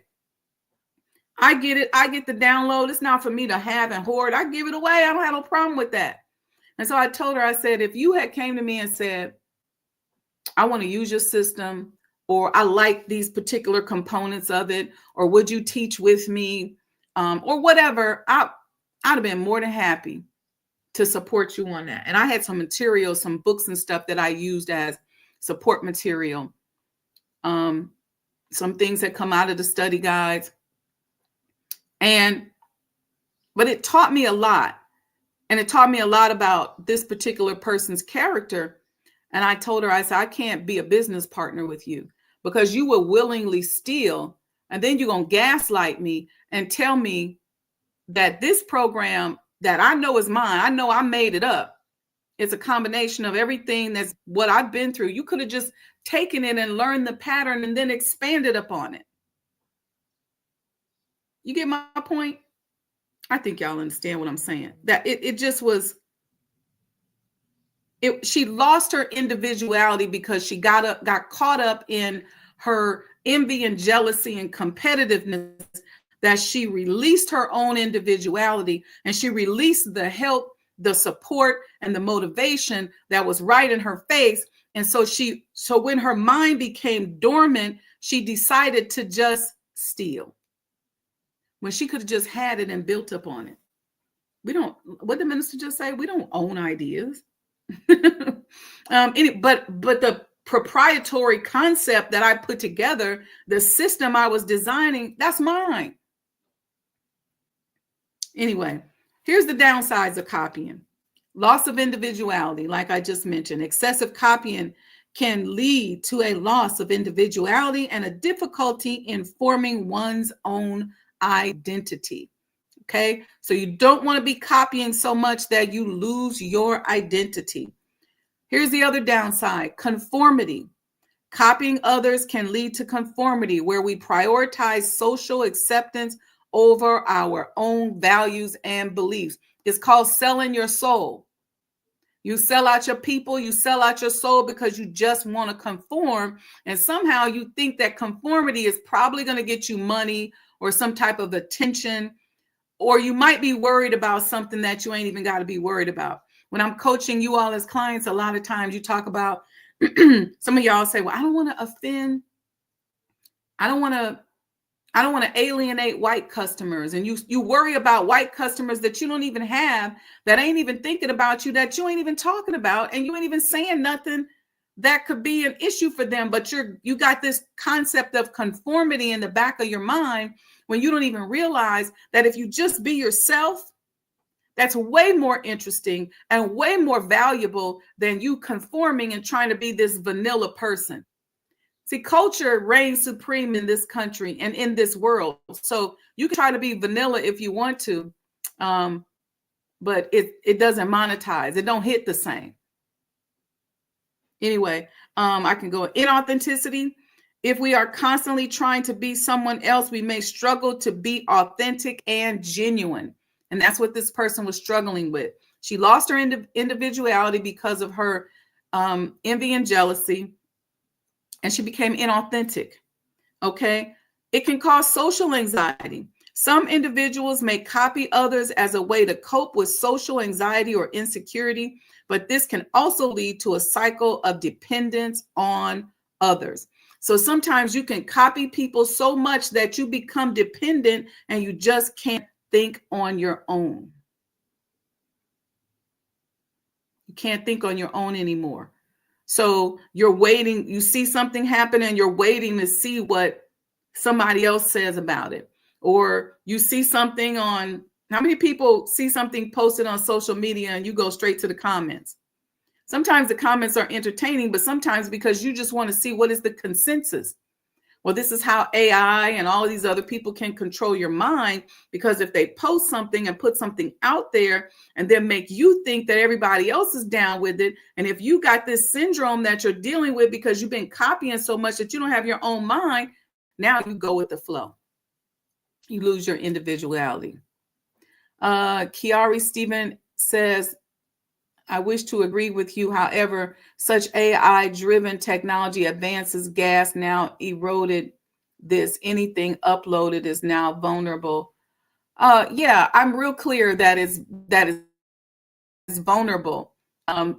[SPEAKER 1] I get it. I get the download. It's not for me to have and hoard. I give it away. I don't have no problem with that. And so I told her, I said, if you had came to me and said, I want to use your system, or I like these particular components of it, or would you teach with me? or whatever, I'd have been more than happy to support you on that. And I had some material, some books and stuff that I used as support material. Some things that come out of the study guides. But it taught me a lot. And it taught me a lot about this particular person's character. And I told her, I said, I can't be a business partner with you because you will willingly steal. And then you're going to gaslight me and tell me that this program that I know is mine, I know I made it up. It's a combination of everything that's what I've been through. You could have just taken it and learned the pattern and then expanded upon it. You get my point? I think y'all understand what I'm saying. That it just was, she lost her individuality because she got caught up in her envy and jealousy and competitiveness, that she released her own individuality and she released the help, the support, and the motivation that was right in her face. And so when her mind became dormant, she decided to just steal when she could have just had it and built up on it. What the minister just say? We don't own ideas. But the proprietary concept that I put together, the system I was designing, that's mine. Anyway, here's the downsides of copying. Loss of individuality, like I just mentioned. Excessive copying can lead to a loss of individuality and a difficulty in forming one's own identity. Okay, so you don't want to be copying so much that you lose your identity. Here's the other downside: conformity. Copying others can lead to conformity, where we prioritize social acceptance over our own values and beliefs. It's called selling your soul. You sell out your people, you sell out your soul because you just want to conform. And somehow you think that conformity is probably going to get you money or some type of attention, or you might be worried about something that you ain't even got to be worried about. When I'm coaching you all as clients, a lot of times you talk about, some of y'all say, well, I don't want to offend. I don't want to alienate white customers. And you worry about white customers that you don't even have, that ain't even thinking about you, that you ain't even talking about, and you ain't even saying nothing that could be an issue for them. But you got this concept of conformity in the back of your mind when you don't even realize that if you just be yourself, that's way more interesting and way more valuable than you conforming and trying to be this vanilla person. See, culture reigns supreme in this country and in this world. So you can try to be vanilla if you want to, but it doesn't monetize. It don't hit the same. Anyway, I can go inauthenticity. If we are constantly trying to be someone else, we may struggle to be authentic and genuine. And that's what this person was struggling with. She lost her individuality because of her envy and jealousy, and she became inauthentic. Okay. It can cause social anxiety. Some individuals may copy others as a way to cope with social anxiety or insecurity, but this can also lead to a cycle of dependence on others. So sometimes you can copy people so much that you become dependent and you just can't think on your own. You can't think on your own anymore. So you're waiting, you see something happen and you're waiting to see what somebody else says about it. Or you see something on, how many people see something posted on social media and you go straight to the comments? Sometimes the comments are entertaining, but sometimes because you just want to see what is the consensus. Well, this is how AI and all of these other people can control your mind, because if they post something and put something out there and then make you think that everybody else is down with it, and if you got this syndrome that you're dealing with because you've been copying so much that you don't have your own mind, now you go with the flow. You lose your individuality. Kiari Stephen says, I wish to agree with you. However, such AI-driven technology advances gas now eroded this. Anything uploaded is now vulnerable. Yeah, I'm real clear that is vulnerable.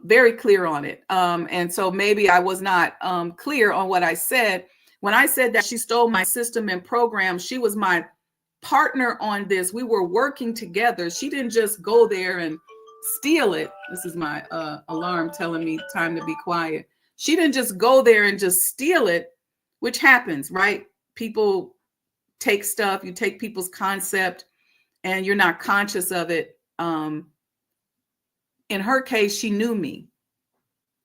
[SPEAKER 1] Very clear on it. And so maybe I was not clear on what I said. When I said that she stole my system and program, she was my partner on this. We were working together. She didn't just go there and steal it. This is my alarm telling me time to be quiet. She didn't just go there and just steal it, which happens, right? People take stuff, you take people's concept and you're not conscious of it. In her case, she knew me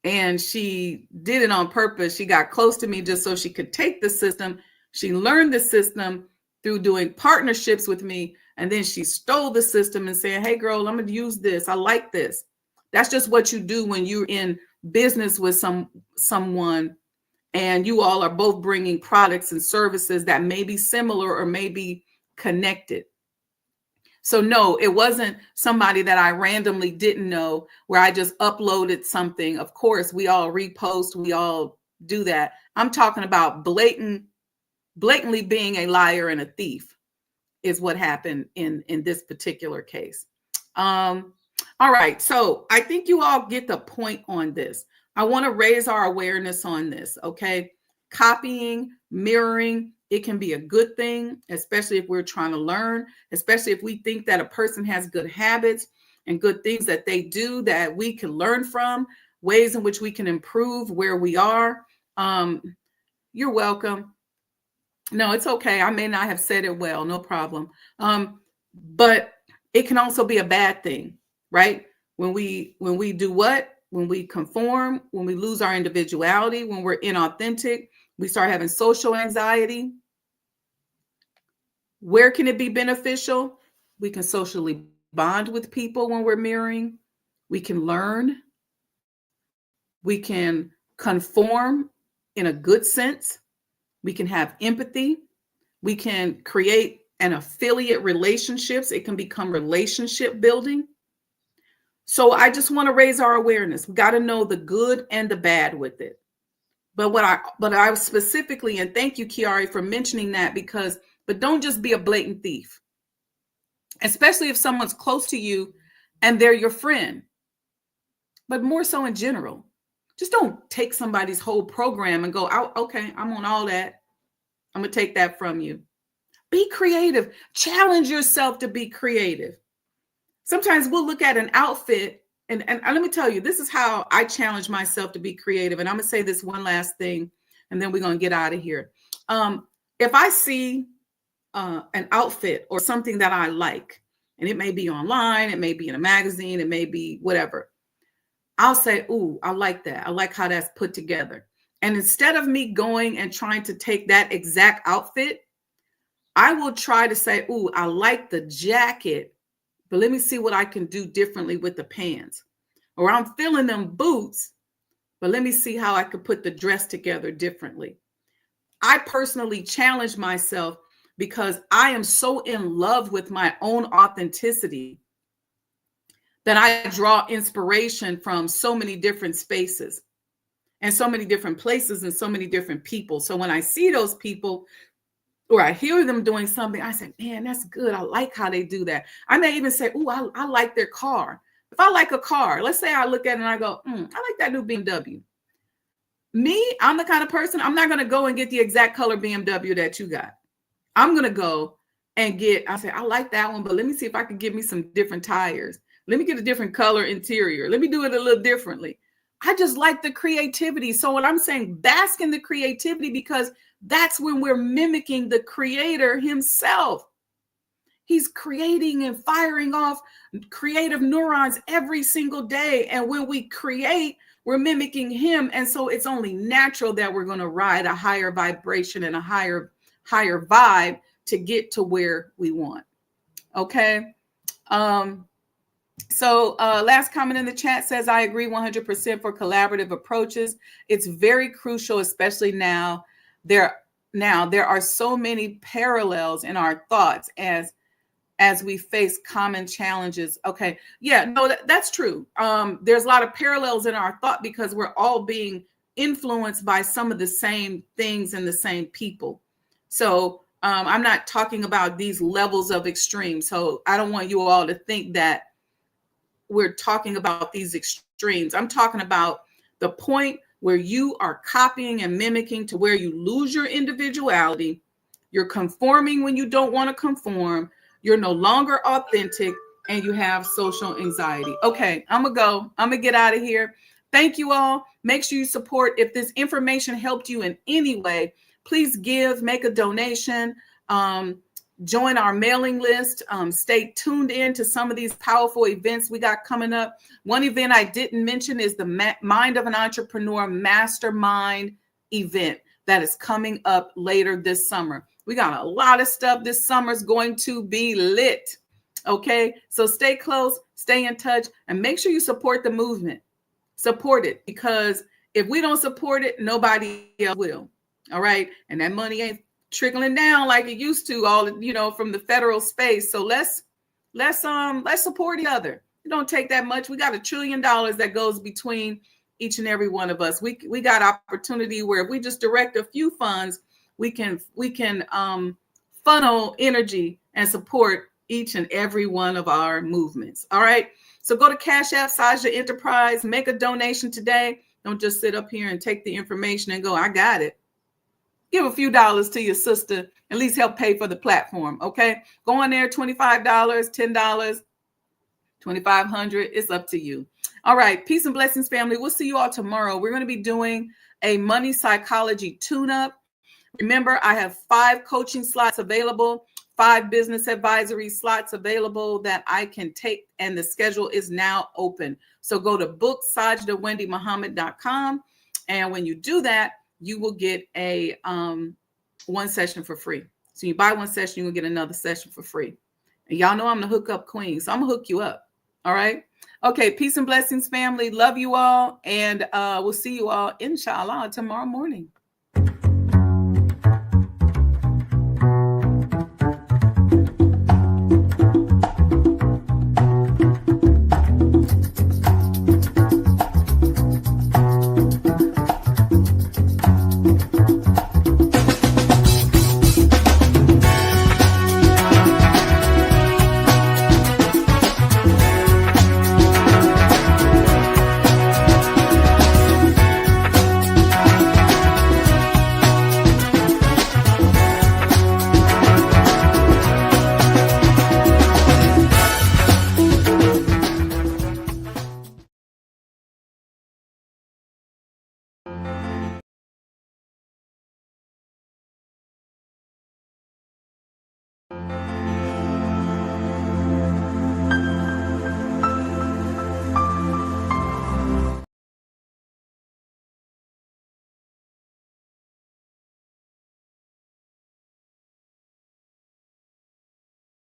[SPEAKER 1] and she did it on purpose. She got close to me just so she could take the system. She learned the system through doing partnerships with me. And then she stole the system and said, hey, girl, I'm going to use this. I like this. That's just what you do when you're in business with someone and you all are both bringing products and services that may be similar or may be connected. So no, it wasn't somebody that I randomly didn't know where I just uploaded something. Of course, we all repost, we all do that. I'm talking about blatantly being a liar and a thief is what happened in this particular case. All right, so I think you all get the point on this. I want to raise our awareness on this, okay? Copying, mirroring, it can be a good thing, especially if we're trying to learn, especially if we think that a person has good habits and good things that they do that we can learn from, ways in which we can improve where we are. You're welcome. No, it's okay. I may not have said it well, no problem. But it can also be a bad thing, right? When we do what? When we conform, when we lose our individuality, when we're inauthentic, we start having social anxiety. Where can it be beneficial? We can socially bond with people when we're mirroring. We can learn. We can conform in a good sense. We can have empathy. We can create an affiliate relationships. It can become relationship building. So I just want to raise our awareness. We got to know the good and the bad with it. But I specifically, and thank you, Kiari, for mentioning that but don't just be a blatant thief, especially if someone's close to you and they're your friend, but more so in general. Just don't take somebody's whole program and go, oh, okay, I'm on all that. I'm going to take that from you. Be creative. Challenge yourself to be creative. Sometimes we'll look at an outfit and let me tell you, this is how I challenge myself to be creative. And I'm going to say this one last thing, and then we're going to get out of here. If I see an outfit or something that I like, and it may be online, it may be in a magazine, it may be whatever, I'll say, ooh, I like that. I like how that's put together. And instead of me going and trying to take that exact outfit, I will try to say, ooh, I like the jacket, but let me see what I can do differently with the pants. Or I'm feeling them boots, but let me see how I could put the dress together differently. I personally challenge myself because I am so in love with my own authenticity that I draw inspiration from so many different spaces and so many different places and so many different people. So when I see those people or I hear them doing something, I say, man, that's good. I like how they do that. I may even say, ooh, I like their car. If I like a car, let's say I look at it and I go, I like that new BMW. Me, I'm the kind of person, I'm not going to go and get the exact color BMW that you got. I'm going to go and I like that one, but let me see if I can get me some different tires. Let me get a different color interior. Let me do it a little differently. I just like the creativity. So what I'm saying, bask in the creativity, because that's when we're mimicking the creator himself. He's creating and firing off creative neurons every single day. And when we create, we're mimicking him. And so it's only natural that we're going to ride a higher vibration and a higher vibe to get to where we want. Okay. So last comment in the chat says, I agree 100% for collaborative approaches. It's very crucial, especially now. There are so many parallels in our thoughts as we face common challenges. Okay. Yeah, no, that's true. There's a lot of parallels in our thought because we're all being influenced by some of the same things and the same people. So I'm not talking about these levels of extreme. So I don't want you all to think that we're talking about these extremes. I'm talking about the point where you are copying and mimicking to where you lose your individuality, You're conforming when you don't want to conform. You're no longer authentic, and you have social anxiety. Okay, I'm going to go. I'm going to get out of here. Thank you all. Make sure you support. If this information helped you in any way, please give, make a donation, join our mailing list. Stay tuned in to some of these powerful events we got coming up. One event I didn't mention is the Mind of an Entrepreneur Mastermind event that is coming up later this summer. We got a lot of stuff. This summer is going to be lit. Okay, so stay close, stay in touch, and make sure you support the movement. Support it, because if we don't support it, nobody else will. All right, and that money ain't trickling down like it used to, all from the federal space. So let's support each other. It don't take that much. We got $1 trillion that goes between each and every one of us. We got opportunity where if we just direct a few funds, we can funnel energy and support each and every one of our movements. All right. So go to Cash App, Saja Enterprise, make a donation today. Don't just sit up here and take the information and go, I got it. Give a few dollars to your sister, at least help pay for the platform. Okay. Go on there, $25, $10, $2,500. It's up to you. All right. Peace and blessings, family. We'll see you all tomorrow. We're going to be doing a money psychology tune-up. Remember, I have 5 coaching slots available, 5 business advisory slots available that I can take, and the schedule is now open. So go to book.sajdawendymuhammad.com, and when you do that, you will get a 1 session for free. So you buy 1 session, you will get another session for free. And y'all know I'm the hookup queen, so I'm gonna hook you up. All right. Okay. Peace and blessings, family. Love you all, and we'll see you all, inshallah, tomorrow morning.